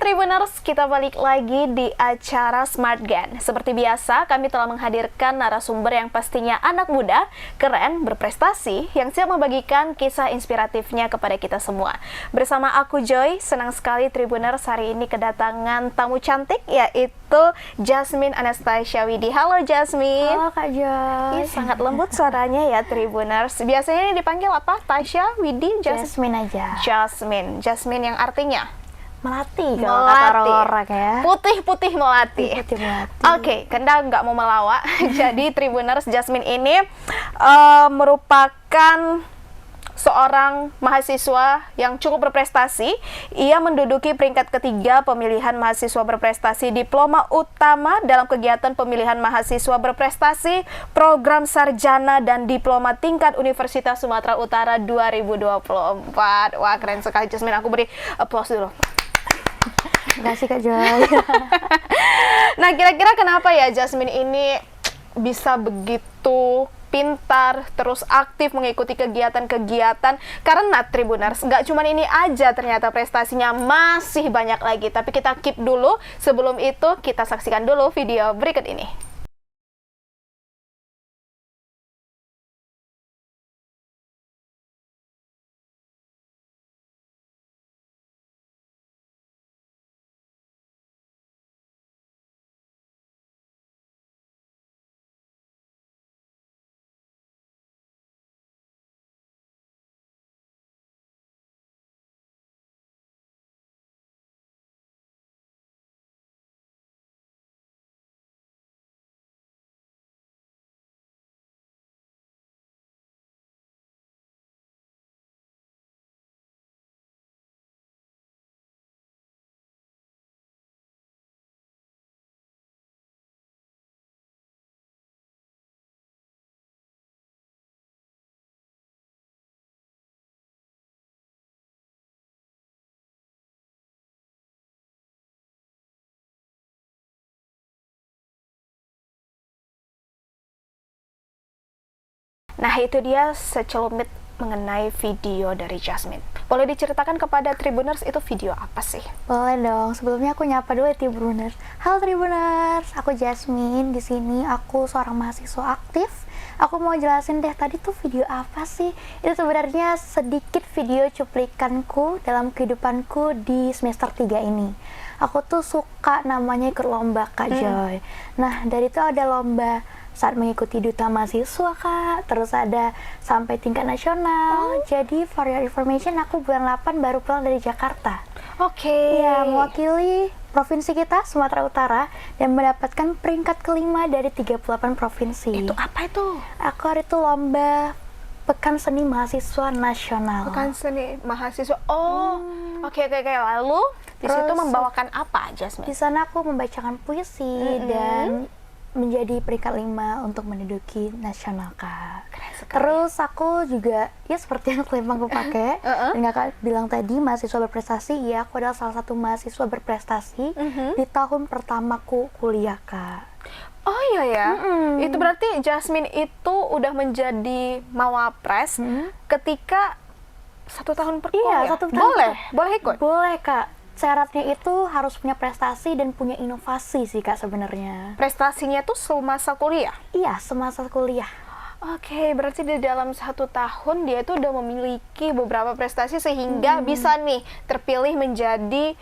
Tribuners, kita balik lagi di acara Smart Gen. Seperti biasa, kami telah menghadirkan narasumber yang pastinya anak muda, keren, berprestasi, yang siap membagikan kisah inspiratifnya kepada kita semua. Bersama aku Joy, senang sekali Tribuners hari ini kedatangan tamu cantik, yaitu Jasmine Anastasia Widi. Halo Jasmine. Halo Kak Joy. Sangat lembut suaranya ya Tribuners. Biasanya ini dipanggil apa? Tasya, Widi, Jasmine aja. Jasmine yang artinya? Melati kalau kata orang ya. Putih-putih melati. Putih melati. Oke, Kendal nggak mau melawak. Jadi Tribuners, Jasmine ini merupakan seorang mahasiswa yang cukup berprestasi. Ia menduduki peringkat ketiga pemilihan mahasiswa berprestasi diploma utama dalam kegiatan pemilihan mahasiswa berprestasi program sarjana dan diploma tingkat Universitas Sumatera Utara 2024. Wah, keren sekali Jasmine. Aku beri applause dulu. Terima kasih Kak Joy. Nah, kira-kira kenapa ya Jasmine ini bisa begitu pintar, terus aktif mengikuti kegiatan-kegiatan? Karena Tribuners, nggak cuma ini aja ternyata prestasinya, masih banyak lagi. Tapi kita keep dulu, sebelum itu kita saksikan dulu video berikut ini. Nah, itu dia secelumit mengenai video dari Jasmine. Boleh diceritakan kepada Tribuners itu video apa sih? Boleh dong. Sebelumnya aku nyapa dulu ya Tribuners. Halo Tribuners, aku Jasmine. Di sini aku seorang mahasiswa aktif. Aku mau jelasin deh tadi tuh video apa sih? Itu sebenarnya sedikit video cuplikanku dalam kehidupanku di semester 3 ini. Aku tuh suka namanya ikut lomba Kak Joy. Nah, dari itu ada lomba saat mengikuti duta mahasiswa Kak, terus ada sampai tingkat nasional. Jadi for your information, aku bulan 8 baru pulang dari Jakarta. Oke. Ya, mewakili provinsi kita, Sumatera Utara, dan mendapatkan peringkat kelima dari 38 provinsi. Itu apa itu? Aku itu lomba Pekan Seni Mahasiswa Nasional. Pekan Seni Mahasiswa. Oh, oke. Lalu di situ membawakan apa, Jasmine? Di sana aku membacakan puisi dan menjadi peringkat 5 untuk menduduki nasional Kak. Terus aku juga ya seperti yang klaim aku pakai dan Kakak bilang tadi mahasiswa berprestasi. Ya, aku adalah salah satu mahasiswa berprestasi di tahun pertamaku kuliah Kak. Oh iya ya, itu berarti Jasmine itu udah menjadi mawapres ketika 1 tahun perkuliah. Iya, 1 tahun. Boleh ikut? Boleh Kak. Syaratnya itu harus punya prestasi dan punya inovasi sih Kak sebenarnya. Prestasinya tuh semasa kuliah? Iya, semasa kuliah. Oke, berarti di dalam 1 tahun dia tuh udah memiliki beberapa prestasi sehingga bisa nih terpilih menjadi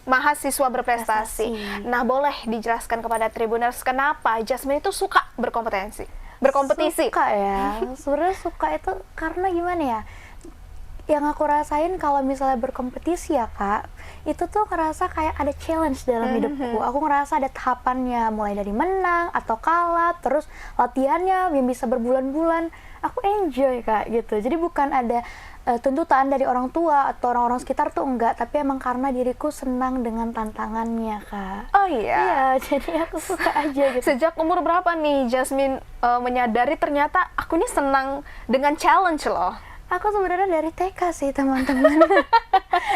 mahasiswa berprestasi. Nah, boleh dijelaskan kepada Tribuners kenapa Jasmine itu suka berkompetisi? Suka ya, sebenarnya suka itu karena gimana ya? Yang aku rasain kalau misalnya berkompetisi ya Kak, itu tuh ngerasa kayak ada challenge dalam hidupku. Aku ngerasa ada tahapannya, mulai dari menang atau kalah, terus latihannya yang bisa berbulan-bulan. Aku enjoy Kak gitu. Jadi bukan ada tuntutan dari orang tua atau orang-orang sekitar tuh enggak, tapi emang karena diriku senang dengan tantangannya Kak. Oh iya? Iya, jadi aku suka aja gitu. Sejak umur berapa nih Jasmine menyadari ternyata aku ini senang dengan challenge loh? Aku sebenarnya dari TK sih teman-teman.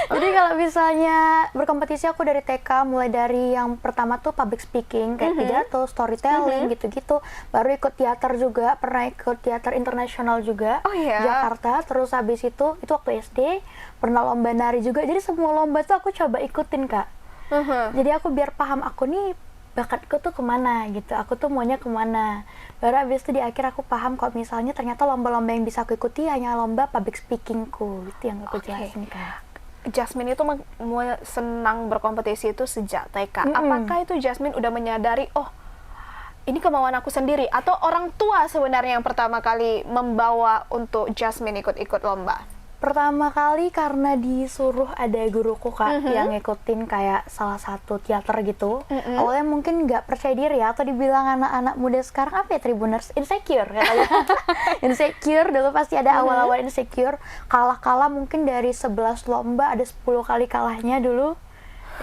Jadi kalau misalnya berkompetisi aku dari TK, mulai dari yang pertama tuh public speaking, kayak pidato, storytelling, gitu-gitu. Baru ikut teater juga, pernah ikut teater internasional juga, Oh, iya? Jakarta. Terus habis itu waktu SD, pernah lomba nari juga. Jadi semua lomba tuh aku coba ikutin, Kak. Jadi aku biar paham aku nih bakatku tuh kemana gitu, aku tuh maunya kemana. Baru abis itu di akhir aku paham kalau misalnya ternyata lomba-lomba yang bisa aku ikuti hanya lomba public speakingku, itu yang aku jelasin, Kak. Jasmine itu senang berkompetisi itu sejak TK. Apakah itu Jasmine udah menyadari, oh ini kemauan aku sendiri, atau orang tua sebenarnya yang pertama kali membawa untuk Jasmine ikut-ikut lomba? Pertama kali karena disuruh ada guruku, Kak, yang ngikutin kayak salah satu teater gitu. Awalnya mungkin nggak percaya diri ya, atau dibilang anak-anak muda sekarang apa ya, Tribuners, insecure katanya. Insecure, dulu pasti ada awal-awal insecure. Kalah-kalah mungkin dari 11 lomba ada 10 kali kalahnya dulu.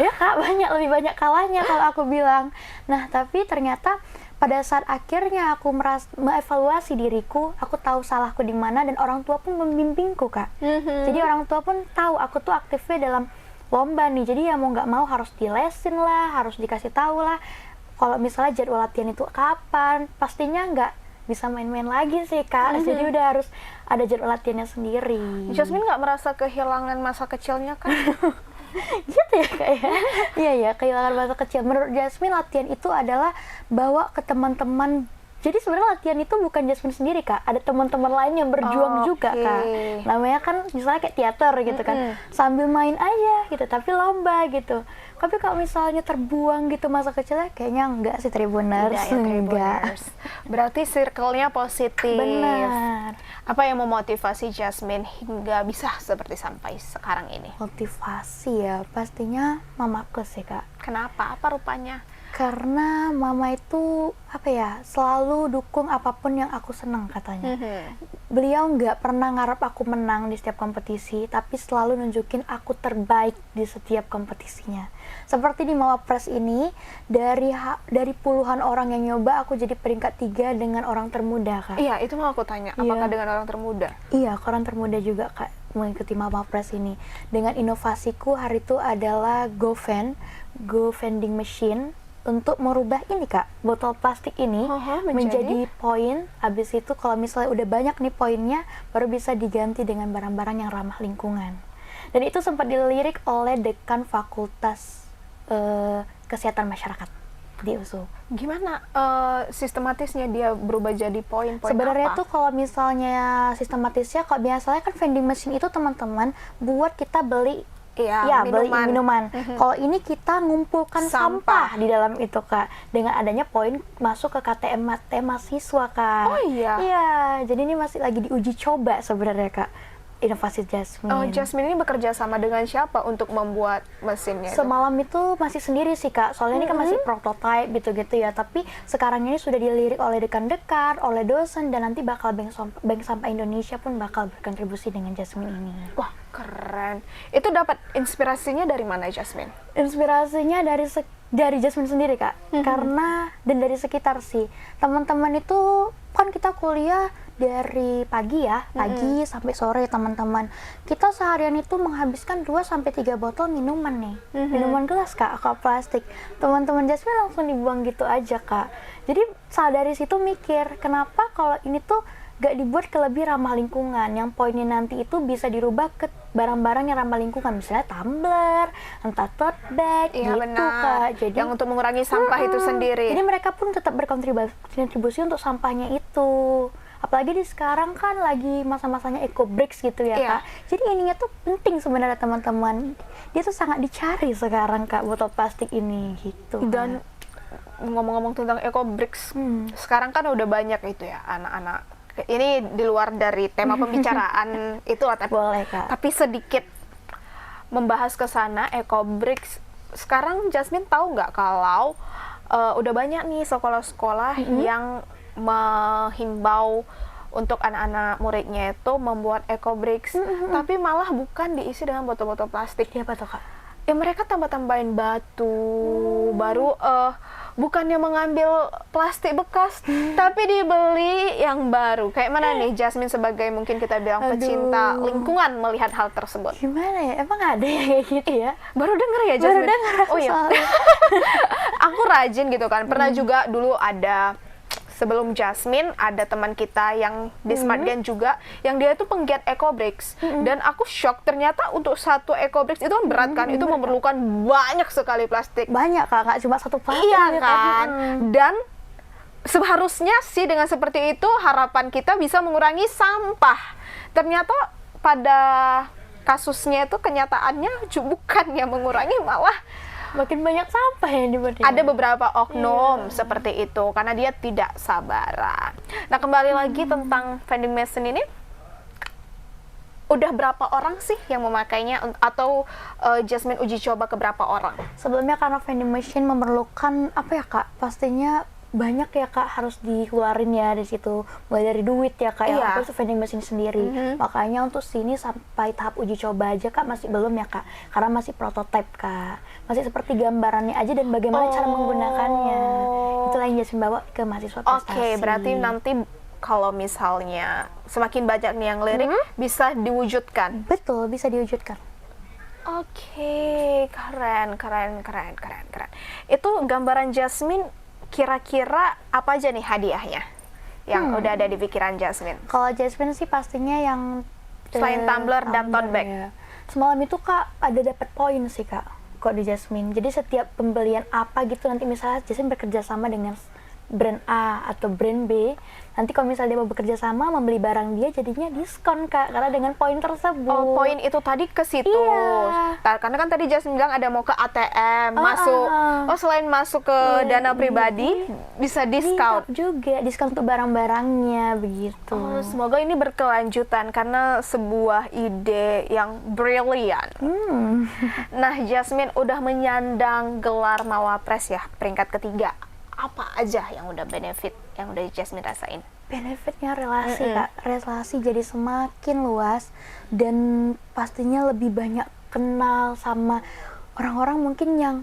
Ya Kak, lebih banyak kalahnya kalau aku bilang. Nah, tapi ternyata pada saat akhirnya aku mengevaluasi diriku, aku tahu salahku di mana, dan orang tua pun membimbingku, Kak. Jadi orang tua pun tahu aku tuh aktifnya dalam lomba nih. Jadi ya mau nggak mau harus dilesin lah, harus dikasih tahu lah. Kalau misalnya jadwal latihan itu kapan, pastinya nggak bisa main-main lagi sih, Kak. Jadi udah harus ada jadwal latihannya sendiri. Jasmine nggak merasa kehilangan masa kecilnya kan? Gitu ya, Kak, ya. Iya ya, kehilangan masa kecil. Menurut Jasmine, latihan itu adalah bawa ke teman-teman. Jadi sebenarnya latihan itu bukan Jasmine sendiri, Kak. Ada teman-teman lain yang berjuang juga, Kak. Namanya kan misalnya kayak teater gitu kan. Sambil main aja gitu, tapi lomba gitu. Tapi kalau misalnya terbuang gitu masa kecilnya, kayaknya enggak sih, Tribuners. Enggak. Berarti circle-nya positif. Benar. Apa yang memotivasi Jasmine hingga bisa seperti sampai sekarang ini? Motivasi ya, pastinya mamaku sih, Kak. Kenapa? Apa rupanya? Karena mama itu apa ya, selalu dukung apapun yang aku senang katanya. Beliau nggak pernah ngarep aku menang di setiap kompetisi, tapi selalu nunjukin aku terbaik di setiap kompetisinya. Seperti di Mama Press ini, dari puluhan orang yang nyoba, aku jadi peringkat 3 dengan orang termuda, Kak. Iya, itu mau aku tanya. Apakah dengan orang termuda? Iya, orang termuda juga, Kak, mengikuti Mama Press ini. Dengan inovasiku hari itu adalah Go vending machine, untuk merubah ini, Kak, botol plastik ini menjadi poin. Habis itu kalau misalnya udah banyak nih poinnya, baru bisa diganti dengan barang-barang yang ramah lingkungan. Dan itu sempat dilirik oleh dekan Fakultas Kesehatan Masyarakat di USU. Gimana sistematisnya dia berubah jadi poin-poin? Sebenarnya apa? tuh kalau misalnya sistematisnya, kalau biasanya kan vending machine itu teman-teman buat kita beli beli minuman. Kalau ini kita ngumpulkan sampah di dalam itu, Kak. Dengan adanya poin masuk ke KTM mahasiswa, Kak. Oh iya? Iya, jadi ini masih lagi diuji coba sebenarnya, Kak. Inovasi Jasmine. Oh, Jasmine ini bekerja sama dengan siapa untuk membuat mesinnya? Semalam itu masih sendiri sih, Kak. Soalnya ini kan masih prototype gitu-gitu ya. Tapi sekarang ini sudah dilirik oleh dekan-dekan, oleh dosen, dan nanti bakal Bank Sampah Indonesia pun bakal berkontribusi dengan Jasmine ini. Wah, keren. Itu dapat inspirasinya dari mana, Jasmine? Inspirasinya dari Jasmine sendiri, Kak. Karena dan dari sekitar sih. Teman-teman itu kan kita kuliah dari pagi sampai sore, teman-teman. Kita seharian itu menghabiskan 2-3 botol minuman nih. Minuman gelas, Kak, atau plastik. Teman-teman Jasmine langsung dibuang gitu aja, Kak. Jadi dari situ mikir, kenapa kalau ini tuh gak dibuat ke lebih ramah lingkungan, yang poinnya nanti itu bisa dirubah ke barang-barang yang ramah lingkungan, misalnya tumbler, entah tote bag, gitu, Kak. Jadi yang untuk mengurangi sampah itu sendiri. Jadi mereka pun tetap berkontribusi untuk sampahnya itu. Apalagi di sekarang kan lagi masa-masanya eco bricks gitu ya, Kak. Jadi ininya tuh penting sebenarnya, teman-teman. Dia tuh sangat dicari sekarang, Kak, botol plastik ini gitu. Dan ngomong-ngomong tentang eco bricks, sekarang kan udah banyak itu ya anak-anak. Ini di luar dari tema pembicaraan itu lah, boleh, Kak. Tapi sedikit membahas ke sana, eco bricks. Sekarang Jasmine tahu nggak kalau udah banyak nih sekolah-sekolah yang menghimbau untuk anak-anak muridnya itu membuat eco bricks, tapi malah bukan diisi dengan botol-botol plastik. Iya, apa tuh, Kak? Ya mereka tambah-tambahin batu, baru bukannya mengambil plastik bekas, tapi dibeli yang baru. Kayak mana nih Jasmine sebagai mungkin kita bilang pecinta lingkungan melihat hal tersebut? Gimana ya? Emang ada ya kayak gitu ya? Baru denger ya Jasmine? Baru denger aku Oh iya. soalnya. Aku rajin gitu kan. Pernah juga dulu ada, sebelum Jasmine ada teman kita yang di Smartgen juga, yang dia itu penggiat ecobricks. Dan aku shock, ternyata untuk satu ecobricks itu kan berat kan, itu memerlukan banyak sekali plastik. Banyak Kak, nggak cuma satu plastik. Iya ya kan? Dan seharusnya sih dengan seperti itu harapan kita bisa mengurangi sampah. Ternyata pada kasusnya itu kenyataannya bukannya mengurangi, malah Makin banyak sampah yang diberi. ada beberapa oknum seperti itu karena dia tidak sabaran. Nah, kembali lagi tentang vending machine ini, udah berapa orang sih yang memakainya, atau Jasmine uji coba ke berapa orang? Sebelumnya karena vending machine memerlukan apa ya Kak? Pastinya banyak ya Kak, harus dikeluarin ya di situ, mulai dari duit ya Kak, Iya. yang itu vending machine sendiri. Makanya untuk sini sampai tahap uji coba aja Kak masih belum ya Kak, karena masih prototipe Kak, masih seperti gambarannya aja dan bagaimana cara menggunakannya. Itulah yang Jasmine bawa ke mahasiswa prestasi. Oke, berarti nanti kalau misalnya semakin banyak nih yang lirik, bisa diwujudkan. Betul, bisa diwujudkan. Oke, keren. Itu gambaran Jasmine, kira-kira apa aja nih hadiahnya yang udah ada di pikiran Jasmine? Kalau Jasmine sih pastinya yang Selain tumbler dan tote bag. ya. Semalam itu Kak ada dapat poin sih Kak, kok di Jasmine. Jadi setiap pembelian apa gitu, nanti misalnya Jasmine bekerja sama dengan brand A atau brand B, nanti kalau misalnya dia mau bekerja sama membeli barang dia, jadinya diskon Kak, karena dengan poin tersebut. Oh, poin itu tadi ke situ. Iya. Karena kan tadi Jasmine bilang ada mau ke ATM, masuk. Oh, selain masuk ke dana pribadi, bisa diskon. Juga diskon untuk barang-barangnya begitu. Oh, semoga ini berkelanjutan karena sebuah ide yang brilian. Nah, Jasmine udah menyandang gelar Mawapres ya, peringkat ketiga. Apa aja yang udah benefit yang udah Jasmine rasain? Benefitnya relasi Kak, relasi jadi semakin luas dan pastinya lebih banyak kenal sama orang-orang mungkin dia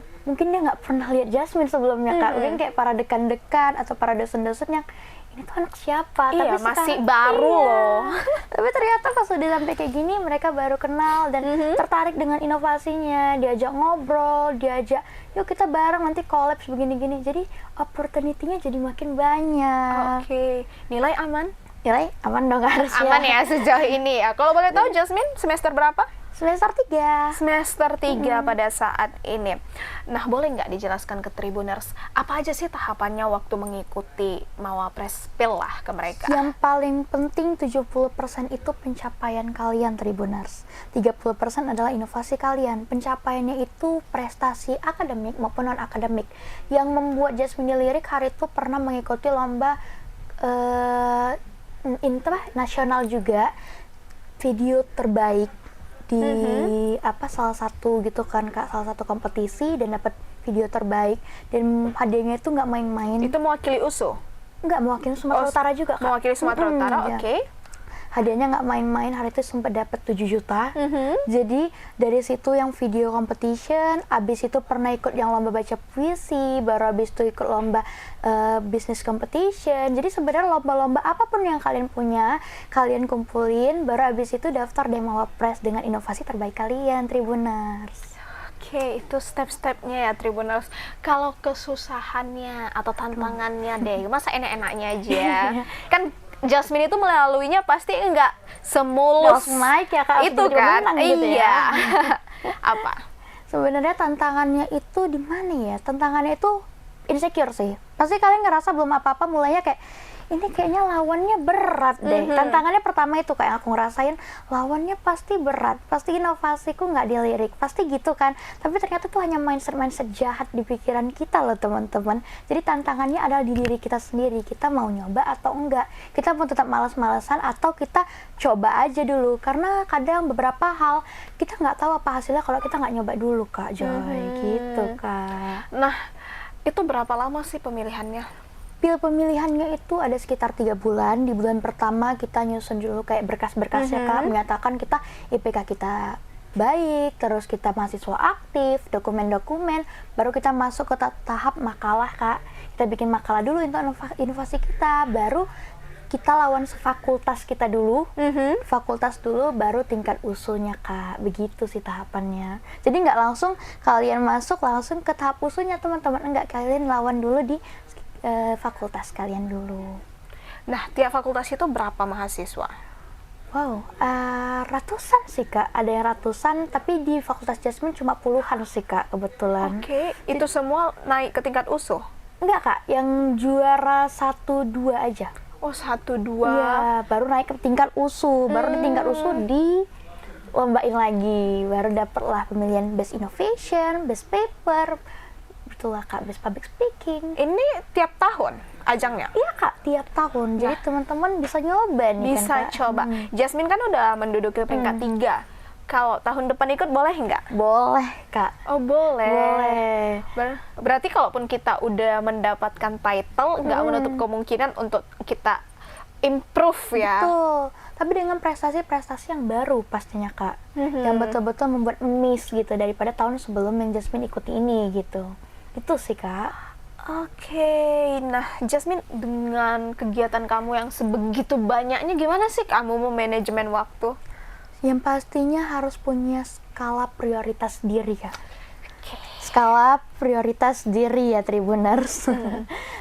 nggak pernah lihat Jasmine sebelumnya Kak, mungkin kayak para dekan-dekan atau para dosen-dosen yang ini tuh anak siapa, Iya, tapi masih sekarang- baru loh. Tapi ternyata pas udah sampai kayak gini mereka baru kenal dan tertarik dengan inovasinya, diajak ngobrol, diajak yuk kita bareng nanti collabs begini-gini, jadi opportunity-nya jadi makin banyak. Oke, nilai aman? Nilai aman dong harus Aman ya sejauh ini ya. Kalau boleh tahu Jasmine semester berapa? Semester 3. Semester 3 pada saat ini. Nah, boleh nggak dijelaskan ke Tribuners, apa aja sih tahapannya waktu mengikuti Mawapres Pil lah ke mereka? Yang paling penting 70% itu pencapaian kalian Tribuners. 30% adalah inovasi kalian. Pencapaiannya itu prestasi akademik maupun non-akademik. Yang membuat Jasmine Lirik hari itu pernah mengikuti lomba nasional juga, video terbaik di salah satu gitu kan Kak, salah satu kompetisi, dan dapat video terbaik, dan hadiahnya itu nggak main-main. Itu mewakili USU? Nggak, mewakili Sumatera Utara juga Kak. Mewakili Sumatera Utara, ya. oke. Hadiahnya nggak main-main, hari itu sempat dapat 7 juta. Jadi dari situ yang video competition, abis itu pernah ikut yang lomba baca puisi, baru abis itu ikut lomba business competition. Jadi sebenarnya lomba-lomba apapun yang kalian punya, kalian kumpulin, baru abis itu daftar deh Mawapres dengan inovasi terbaik kalian, Tribuners. Oke, itu step-stepnya ya Tribuners. Kalau kesusahannya atau tantangannya deh, masa enak-enaknya aja? Kan Jasmine itu melaluinya pasti enggak semulus Lost mic ya Kak, itu tiba-tiba kan? menang gitu ya. Iya. Apa? Sebenarnya tantangannya itu di mana ya? Tantangannya itu insecure sih. Pasti kalian ngerasa belum apa-apa, mulainya kayak ini kayaknya lawannya berat deh. Tantangannya pertama itu kayak aku ngerasain, lawannya pasti berat, pasti inovasiku nggak dilirik, pasti gitu kan. Tapi ternyata tuh hanya mindset jahat di pikiran kita loh teman-teman. Jadi tantangannya adalah di diri kita sendiri, kita mau nyoba atau enggak, kita mau tetap malas-malasan atau kita coba aja dulu. Karena kadang beberapa hal kita nggak tahu apa hasilnya kalau kita nggak nyoba dulu Kak Joy, gitu Kak. Nah, itu berapa lama sih pemilihannya? Pemilihannya itu ada sekitar 3 bulan. Di bulan pertama kita nyusun dulu kayak berkas-berkasnya Kak, menyatakan kita IPK kita baik, terus kita mahasiswa aktif, dokumen-dokumen, baru kita masuk ke tahap makalah, Kak. Kita bikin makalah dulu untuk inovasi kita, baru kita lawan fakultas kita dulu, fakultas dulu, baru tingkat usulnya, Kak. Begitu sih tahapannya. Jadi nggak langsung kalian masuk langsung ke tahap usulnya, teman-teman. Enggak, kalian lawan dulu di fakultas kalian dulu. Nah, tiap fakultas itu berapa mahasiswa? Wow, ratusan sih, Kak. Ada yang ratusan, tapi di Fakultas Jasmine cuma puluhan sih, Kak, kebetulan. Oke, itu semua naik ke tingkat USU? Enggak, Kak, yang juara 1-2 aja. Oh, 1-2. Iya, baru naik ke tingkat USU. Baru di tingkat USU dilombain lagi. Baru dapet lah pemilihan Best Innovation, Best Paper. Betul lah, Kak, Best Public Speaking. Ini tiap tahun ajangnya? Iya, Kak, tiap tahun. Jadi teman-teman bisa nyoba nih, Bisa kan, Kak? coba. Jasmine kan udah menduduki peringkat 3. Kalau tahun depan ikut boleh nggak? Boleh, Kak. Oh, boleh. Boleh. Berarti kalaupun kita udah mendapatkan title, nggak menutup kemungkinan untuk kita improve ya. Betul. Tapi dengan prestasi-prestasi yang baru pastinya, Kak. Yang betul-betul membuat miss gitu daripada tahun sebelum yang Jasmine ikuti ini gitu. Itu sih, Kak. Oke, nah Jasmine, dengan kegiatan kamu yang sebegitu banyaknya, gimana sih kamu memanajemen waktu? Yang pastinya harus punya skala prioritas diri, Kak. Skala prioritas diri ya, Tribuners.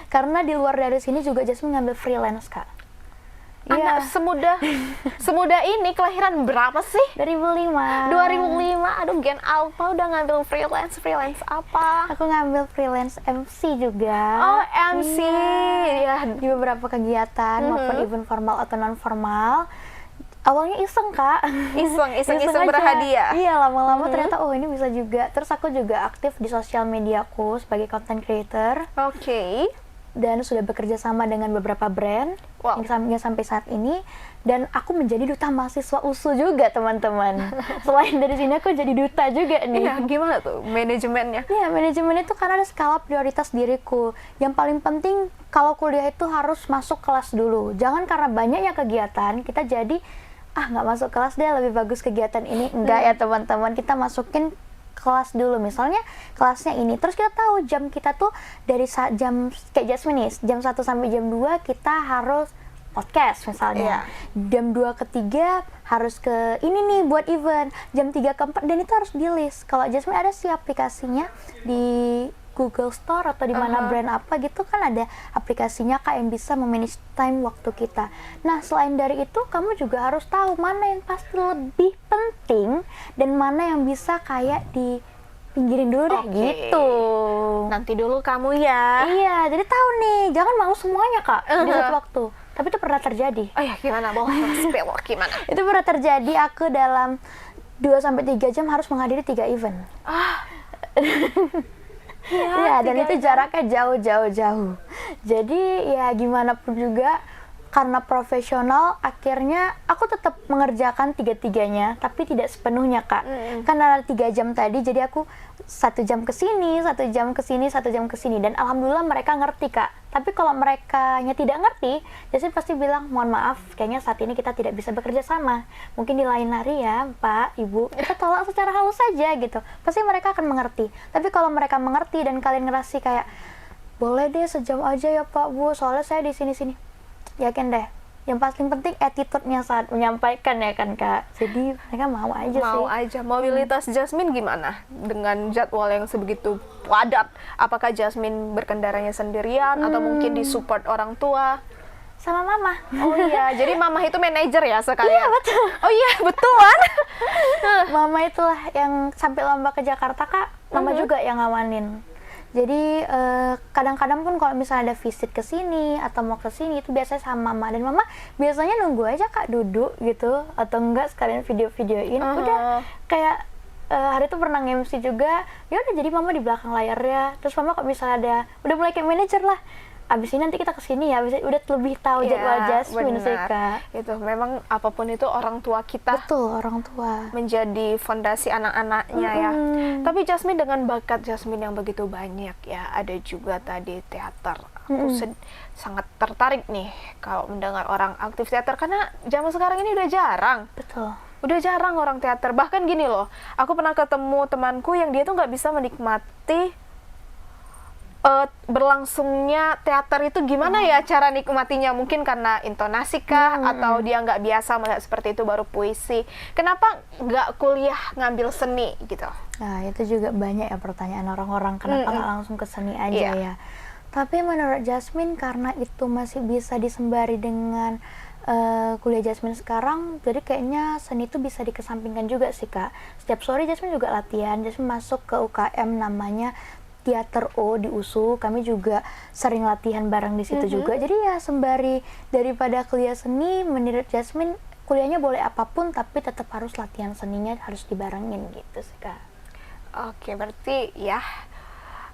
Karena di luar dari sini juga Jasmine ngambil freelance, Kak. Anak semudah ini kelahiran berapa sih? 2005. 2005. Aduh, Gen Alpha udah ngambil freelance apa? Aku ngambil freelance MC juga. Oh, MC. Iya. Di beberapa kegiatan maupun event formal atau non formal. Awalnya iseng, Kak. Iseng aja. berhadiah. Iya, lama-lama ternyata ini bisa juga. Terus aku juga aktif di sosial mediaku sebagai content creator. Oke. Dan sudah bekerja sama dengan beberapa brand yang sampai saat ini, dan aku menjadi duta mahasiswa USU juga, teman-teman. Selain dari sini aku jadi duta juga nih. Iya, gimana tuh manajemennya? Iya, manajemen itu karena ada skala prioritas diriku. Yang paling penting kalau kuliah itu harus masuk kelas dulu. Jangan karena banyaknya kegiatan kita jadi nggak masuk kelas deh, lebih bagus kegiatan ini. Enggak ya, teman-teman, kita masukin kelas dulu. Misalnya kelasnya ini, terus kita tahu jam kita tuh dari jam kayak Jasmine nih, jam 1 sampai jam 2 kita harus podcast misalnya. Jam 2 ke 3 harus ke ini nih buat event. Jam 3 ke 4, dan itu harus di list. Kalau Jasmine ada sih aplikasinya di Google Store atau di mana brand apa gitu kan, ada aplikasinya, Kak, yang bisa memanage time waktu kita. Nah, selain dari itu kamu juga harus tahu mana yang pasti lebih penting dan mana yang bisa kayak dipinggirin dulu deh gitu. Nanti dulu kamu ya. Iya, jadi tahu nih, jangan mau semuanya, Kak, di satu waktu. Tapi itu pernah terjadi. Oh ya, gimana? Boleh spill gimana? Itu pernah terjadi, aku dalam 2-3 jam harus menghadiri 3 event. Iya, dan itu jaraknya jauh. Jadi ya gimana pun juga, karena profesional, akhirnya aku tetap mengerjakan 3-tiganya, tapi tidak sepenuhnya, Kak. Karena 3 jam tadi, jadi aku 1 jam ke sini, 1 jam ke sini, 1 jam ke sini, dan alhamdulillah mereka ngerti, Kak. Tapi kalau mereka tidak ngerti, jadi pasti bilang, mohon maaf, kayaknya saat ini kita tidak bisa bekerja sama. Mungkin di lain hari ya, Pak, Ibu, kita tolak secara halus saja gitu. Pasti mereka akan mengerti. Tapi kalau mereka mengerti dan kalian ngerasa kayak, boleh deh sejam aja ya, Pak, Bu, soalnya saya di sini-sini. Yakin deh, yang paling penting attitude-nya saat menyampaikan ya kan, Kak. Jadi mereka mau aja sih. Mobilitas Jasmine gimana dengan jadwal yang sebegitu padat? Apakah Jasmine berkendaranya sendirian atau mungkin disupport orang tua? Sama mama. Oh iya, jadi mama itu manajer ya sekalian? Iya, betul. Oh iya, betulan. Mama itulah yang sampai lomba ke Jakarta, Kak, mama juga yang ngawanin. Jadi kadang-kadang pun kalau misalnya ada visit ke sini atau mau ke sini, itu biasanya sama mama, dan mama biasanya nunggu aja, Kak, duduk gitu, atau enggak sekalian video-videoin. Udah kayak hari itu pernah MC juga, ya udah, jadi mama di belakang layarnya, terus mama kalau misalnya ada udah mulai kayak manajer lah, abis ini nanti kita kesini ya, udah lebih tahu jadwal Jasmine sih, Kak. Itu memang apapun itu orang tua kita. Betul, orang tua menjadi fondasi anak-anaknya ya. Tapi Jasmine, dengan bakat Jasmine yang begitu banyak ya, ada juga tadi teater. Aku sangat tertarik nih kalau mendengar orang aktif teater, karena zaman sekarang ini udah jarang. Betul. Udah jarang orang teater. Bahkan gini loh, aku pernah ketemu temanku yang dia tuh nggak bisa menikmati berlangsungnya teater itu gimana ya cara nikmatinya. Mungkin karena intonasi kah, atau dia nggak biasa melihat seperti itu, baru puisi. Kenapa nggak kuliah ngambil seni gitu? Nah, itu juga banyak ya pertanyaan orang-orang, kenapa nggak langsung ke seni aja ya. Tapi menurut Jasmine, karena itu masih bisa disembari dengan kuliah Jasmine sekarang, jadi kayaknya seni itu bisa dikesampingkan juga sih Kak. Setiap sore Jasmine juga latihan, Jasmine masuk ke UKM namanya Teater O di USU, kami juga sering latihan bareng di situ juga. Jadi ya sembari daripada kuliah seni, menurut Jasmine kuliahnya boleh apapun tapi tetap harus latihan seninya harus dibarengin gitu sih Kak. Oke, berarti ya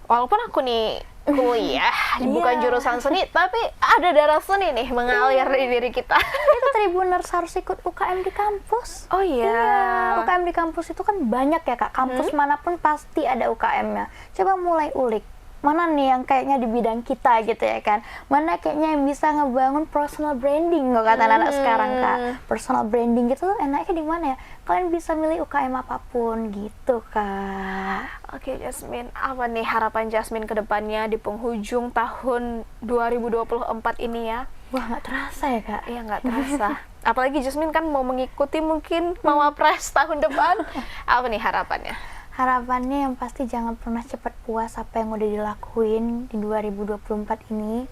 walaupun aku nih kuliah bukan jurusan seni, tapi ada darah seni nih mengalir di diri kita. Itu Tribuners harus ikut UKM di kampus. Oh iya. UKM di kampus itu kan banyak ya Kak. Kampus manapun pasti ada UKM-nya. Coba mulai ulik. Mana nih yang kayaknya di bidang kita gitu ya kan. Mana kayaknya yang bisa ngebangun personal branding kok kata anak-anak sekarang Kak. Personal branding gitu enaknya di mana ya? Kalian bisa milih UKM apapun gitu Kak. Oke Jasmine, apa nih harapan Jasmine ke depannya di penghujung tahun 2024 ini ya? Wah, nggak terasa ya Kak? Iya, nggak terasa. Apalagi Jasmine kan mau mengikuti mungkin Mawapres tahun depan. Apa nih harapannya? Harapannya yang pasti jangan pernah cepat puas apa yang udah dilakuin di 2024 ini.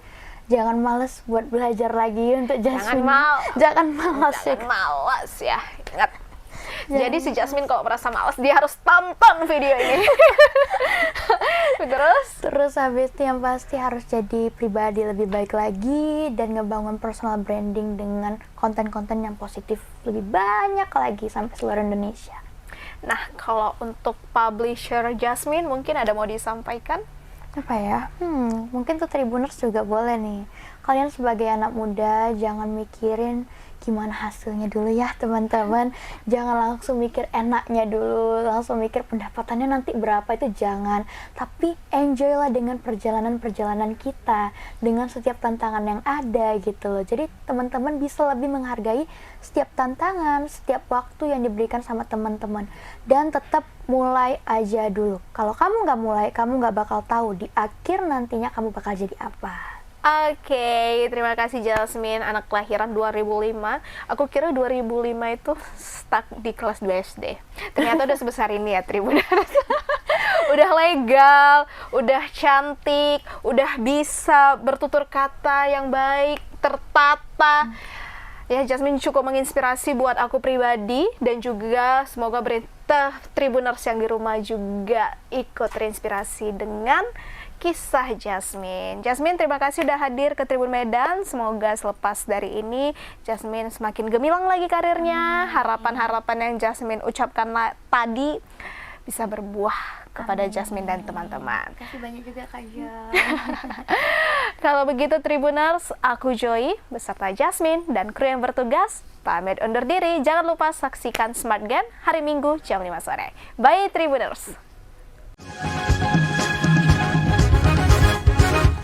Jangan males buat belajar lagi untuk Jasmine. Jangan malas ya. Jangan malas ya. Ingat. Jadi si Jasmine kalau merasa malas, dia harus tonton video ini. Terus habis itu yang pasti harus jadi pribadi lebih baik lagi dan ngebangun personal branding dengan konten-konten yang positif lebih banyak lagi sampai seluruh Indonesia. Nah, kalau untuk publisher Jasmine mungkin ada mau disampaikan? Apa ya? Mungkin tuh Tribuners juga boleh nih. Kalian sebagai anak muda jangan mikirin gimana hasilnya dulu ya teman-teman. Jangan langsung mikir enaknya dulu, langsung mikir pendapatannya nanti berapa, itu jangan. Tapi enjoy lah dengan perjalanan-perjalanan kita, dengan setiap tantangan yang ada gitu loh. Jadi teman-teman bisa lebih menghargai setiap tantangan, setiap waktu yang diberikan sama teman-teman. Dan tetap mulai aja dulu. Kalau kamu nggak mulai, kamu nggak bakal tahu di akhir nantinya kamu bakal jadi apa. Oke, terima kasih Jasmine, anak kelahiran 2005. Aku kira 2005 itu stuck di kelas 2 SD. Ternyata udah sebesar ini ya Tribuners. Udah legal, udah cantik, udah bisa bertutur kata yang baik, tertata. Ya, Jasmine cukup menginspirasi buat aku pribadi, dan juga semoga berita Tribuners yang di rumah juga ikut terinspirasi dengan kisah Jasmine. Jasmine, terima kasih udah hadir ke Tribun Medan. Semoga selepas dari ini Jasmine semakin gemilang lagi karirnya. Harapan-harapan yang Jasmine ucapkan tadi bisa berbuah kepada Jasmine dan teman-teman. Kasih banyak juga Kak Jo. Kalau begitu Tribuners, aku Joy beserta Jasmine dan kru yang bertugas pamit undur diri. Jangan lupa saksikan Smart Gen hari Minggu jam 5 sore. Bye Tribuners.